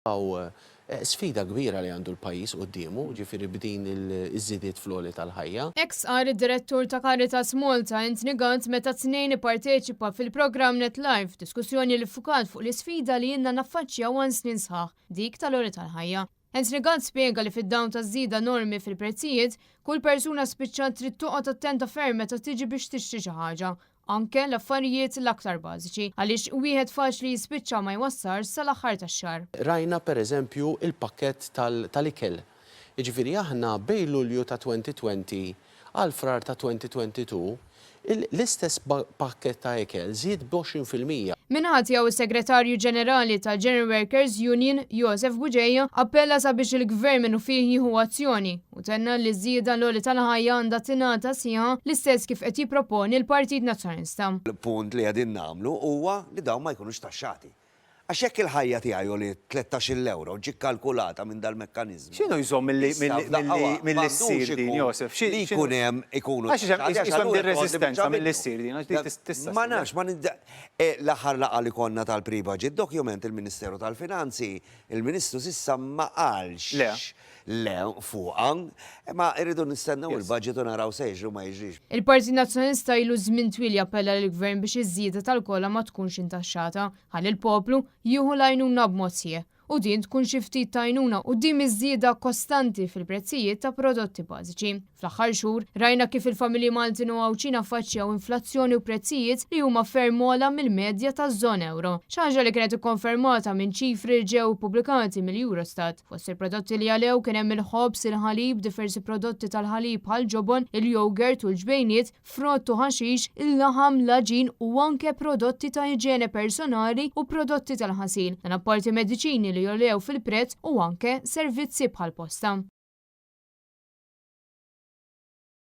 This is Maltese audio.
Sfida kbira li għandu l-pajjiż qudiemu, ġifieri b'din iż-żidiet fl-għoli tal-ħajja. Ex qal id-direttur ta' Caritas Malta Anthony Gantz meta tnejn ipparteċipa fil-programm NetLife, diskussjoni li ffukat fuq l-isfida li jenna naffaċċjaw għan snin sħaħ, dik tal-għoli tal-ħajja. Anthony Gantz spjega li fid-dawn ta' żieda enormi fil-prezzijiet, kull persuna spiċċa trid toqgħod attenta ferm meta tiġi biex tixtri xi ħaġa. Anke l-affarijiet l-aktar bażiċi, għaliex wieħed faċli jispiċċa ma jwassarx sal-aħħar tax-xahar. Rajna pereżempju il-pakkett tal-ikel. Jiġifieri aħna bejn Lulju ta' 2020 għal Frar ta' 2022 l-istess pakkett ta' ikel żied b'20%. Minħat jew is-Segretarju Ġenerali tal-General Workers Union, Joseph Buġejja, appella sabiex il-Gvern minnu fih jieħu azzjoni u tenna li żieda l-għoli tal-ħajja għandha tingħata sieħa l-istess kif qed jipproponi l-Partit Nazzjonalista. Il-punt li qegħdin nagħmlu huwa li dawn ma jkunux taxxati. Għax hekk il-ħajja tiegħi li 13 euro ġi kalkulata minn dal-mekkaniżmu. X'inhu jżomm mill-issir din, Josef? Li jkun hemm ikunu. Għax jiswem dir-resistenza mill-issir din, Ma nafx, l-aħħar laqgħa li konna tal-pre-budget document il-Ministeru tal-Finanzi, il-Ministru s'issa ma qalx le fuqha, ma rridu nistennew il-budget u naraw se jiġru ma jiġrix. Il-Partit Nazzjonalista ilu żmien twil jappella lill-Gvern biex iż-żieda tal-kolla ma tkunx intaxxata ħalli l-poplu jieħu l-għajnuna b'mod sieħ u din tkun xi ftit ta' għajnuna quddiem iż-żieda kostanti fil-prezzijiet ta' prodotti bażiċi. Fl-aħħar xhur rajna kif il-familji Maltin u Għawċin affaċċjaw inflazzjoni u prezzijiet li huma ferm ogħla mill-medja taż-żona euro. Xi ħaġa li kienet ikkonfermata minn ċifri ġew pubblikati mill-Eurostat. Fost il-prodotti li għalew kien hemm il-ħobs, il-ħalib, diversi prodotti tal-ħalib bħal ġobon, il-jogurt u l-ġbejniet, frott u ħaxix, il-laħam, l-aġin u anke prodotti ta' iġiene personali u prodotti tal-ħasil. Dan apparti mediċini li jolew fil-prezz u anke servizzi bħal posta.